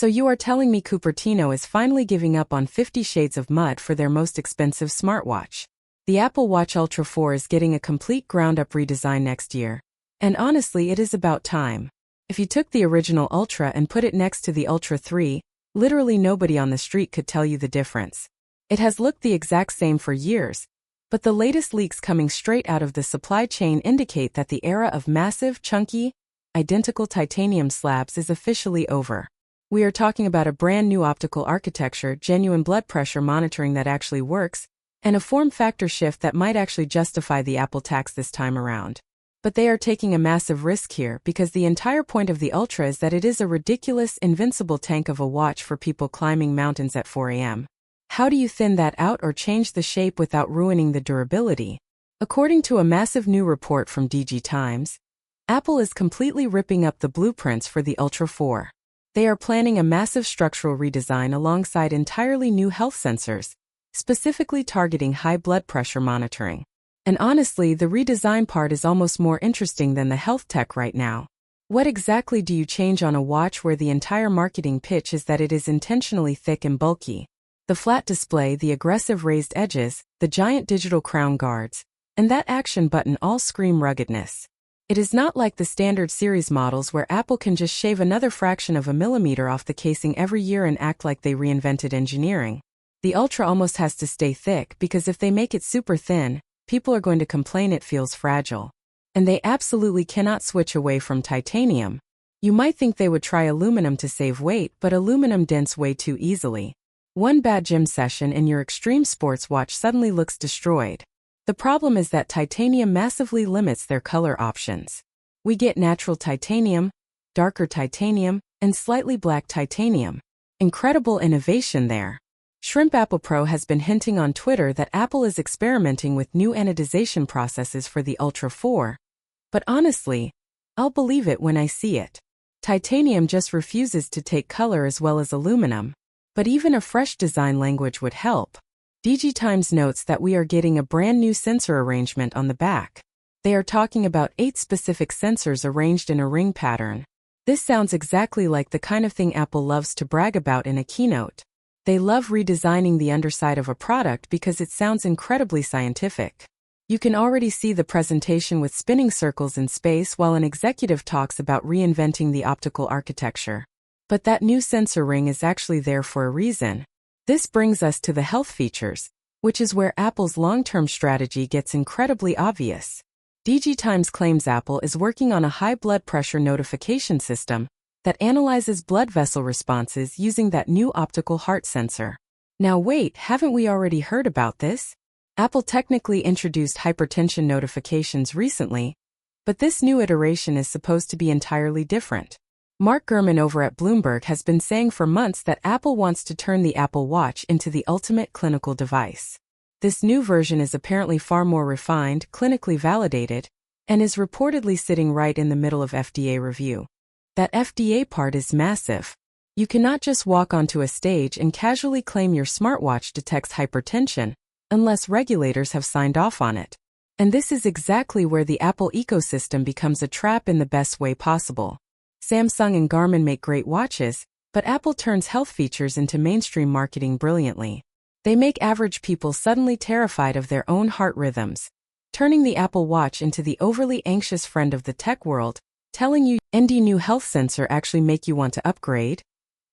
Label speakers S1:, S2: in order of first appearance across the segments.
S1: So you are telling me Cupertino is finally giving up on 50 Shades of Mud for their most expensive smartwatch. The Apple Watch Ultra 4 is getting a complete ground-up redesign next year. And honestly, it is about time. If you took the original Ultra and put it next to the Ultra 3, literally nobody on the street could tell you the difference. It has looked the exact same for years, but the latest leaks coming straight out of the supply chain indicate that the era of massive, chunky, identical titanium slabs is officially over. We are talking about a brand new optical architecture, genuine blood pressure monitoring that actually works, and a form factor shift that might actually justify the Apple tax this time around. But they are taking a massive risk here because the entire point of the Ultra is that it is a ridiculous, invincible tank of a watch for people climbing mountains at 4 a.m. How do you thin that out or change the shape without ruining the durability? According to a massive new report from DigiTimes, Apple is completely ripping up the blueprints for the Ultra 4. They are planning a massive structural redesign alongside entirely new health sensors, specifically targeting high blood pressure monitoring. And honestly, the redesign part is almost more interesting than the health tech right now. What exactly do you change on a watch where the entire marketing pitch is that it is intentionally thick and bulky? The flat display, the aggressive raised edges, the giant digital crown guards, and that action button all scream ruggedness. It is not like the standard series models where Apple can just shave another fraction of a millimeter off the casing every year and act like they reinvented engineering. The Ultra almost has to stay thick because if they make it super thin, people are going to complain it feels fragile. And they absolutely cannot switch away from titanium. You might think they would try aluminum to save weight, but aluminum dents way too easily. One bad gym session and your extreme sports watch suddenly looks destroyed. The problem is that titanium massively limits their color options. We get natural titanium, darker titanium, and slightly black titanium. Incredible innovation there. Shrimp Apple Pro has been hinting on Twitter that Apple is experimenting with new anodization processes for the Ultra 4. But honestly, I'll believe it when I see it. Titanium just refuses to take color as well as aluminum. But even a fresh design language would help. DigiTimes notes that we are getting a brand new sensor arrangement on the back. They are talking about 8 specific sensors arranged in a ring pattern. This sounds exactly like the kind of thing Apple loves to brag about in a keynote. They love redesigning the underside of a product because it sounds incredibly scientific. You can already see the presentation with spinning circles in space while an executive talks about reinventing the optical architecture. But that new sensor ring is actually there for a reason. This brings us to the health features, which is where Apple's long-term strategy gets incredibly obvious. DigiTimes claims Apple is working on a high blood pressure notification system that analyzes blood vessel responses using that new optical heart sensor. Now wait, haven't we already heard about this? Apple technically introduced hypertension notifications recently, but this new iteration is supposed to be entirely different. Mark Gurman over at Bloomberg has been saying for months that Apple wants to turn the Apple Watch into the ultimate clinical device. This new version is apparently far more refined, clinically validated, and is reportedly sitting right in the middle of FDA review. That FDA part is massive. You cannot just walk onto a stage and casually claim your smartwatch detects hypertension, unless regulators have signed off on it. And this is exactly where the Apple ecosystem becomes a trap in the best way possible. Samsung and Garmin make great watches, but Apple turns health features into mainstream marketing brilliantly. They make average people suddenly terrified of their own heart rhythms, turning the Apple Watch into the overly anxious friend of the tech world, telling you, "ND new health sensor actually make you want to upgrade?"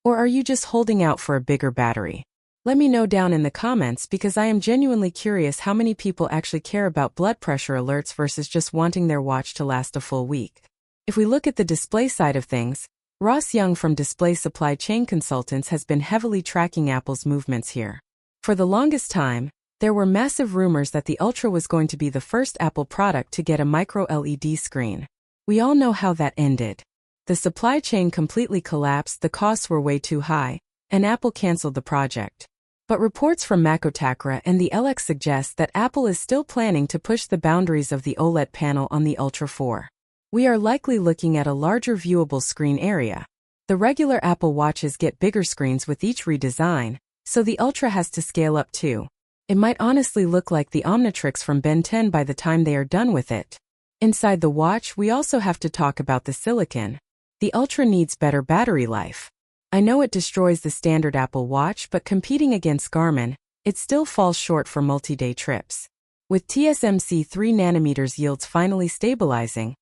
S1: Or are you just holding out for a bigger battery? Let me know down in the comments because I am genuinely curious how many people actually care about blood pressure alerts versus just wanting their watch to last a full week. If we look at the display side of things, Ross Young from Display Supply Chain Consultants has been heavily tracking Apple's movements here. For the longest time, there were massive rumors that the Ultra was going to be the first Apple product to get a micro LED screen. We all know how that ended. The supply chain completely collapsed, the costs were way too high, and Apple canceled the project. But reports from Makotakra and the LX suggest that Apple is still planning to push the boundaries of the OLED panel on the Ultra 4. We are likely looking at a larger viewable screen area. The regular Apple Watches get bigger screens with each redesign, so the Ultra has to scale up too. It might honestly look like the Omnitrix from Ben 10 by the time they are done with it. Inside the watch, we also have to talk about the silicon. The Ultra needs better battery life. I know it destroys the standard Apple Watch, but competing against Garmin, it still falls short for multi-day trips. With TSMC 3nm yields finally stabilizing,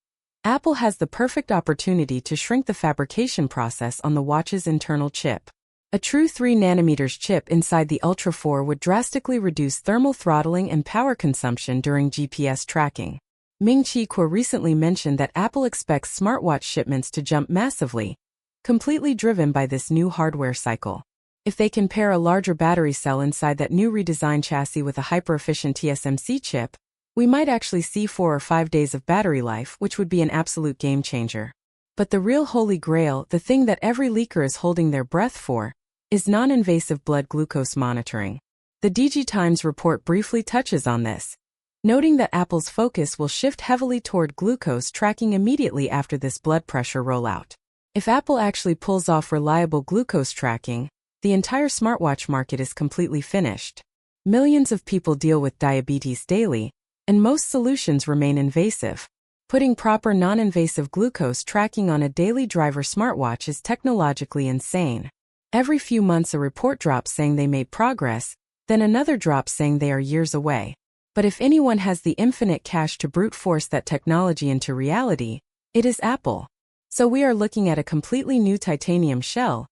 S1: Apple has the perfect opportunity to shrink the fabrication process on the watch's internal chip. A true 3nm chip inside the Ultra 4 would drastically reduce thermal throttling and power consumption during GPS tracking. Ming-Chi recently mentioned that Apple expects smartwatch shipments to jump massively, completely driven by this new hardware cycle. If they can pair a larger battery cell inside that new redesigned chassis with a hyper-efficient TSMC chip, we might actually see 4 or 5 days of battery life, which would be an absolute game changer. But the real holy grail, the thing that every leaker is holding their breath for, is non-invasive blood glucose monitoring. The DigiTimes report briefly touches on this, noting that Apple's focus will shift heavily toward glucose tracking immediately after this blood pressure rollout. If Apple actually pulls off reliable glucose tracking, the entire smartwatch market is completely finished. Millions of people deal with diabetes daily, and most solutions remain invasive. Putting proper non-invasive glucose tracking on a daily driver smartwatch is technologically insane. Every few months a report drops saying they made progress, then another drops saying they are years away. But if anyone has the infinite cash to brute force that technology into reality, it is Apple. So we are looking at a completely new titanium shell,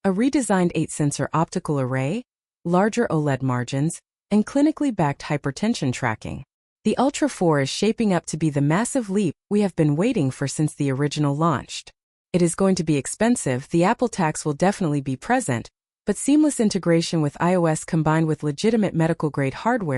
S1: a redesigned 8-sensor optical array, larger OLED margins, and clinically backed hypertension tracking. The Ultra 4 is shaping up to be the massive leap we have been waiting for since the original launched. It is going to be expensive, the Apple tax will definitely be present, but seamless integration with iOS combined with legitimate medical-grade hardware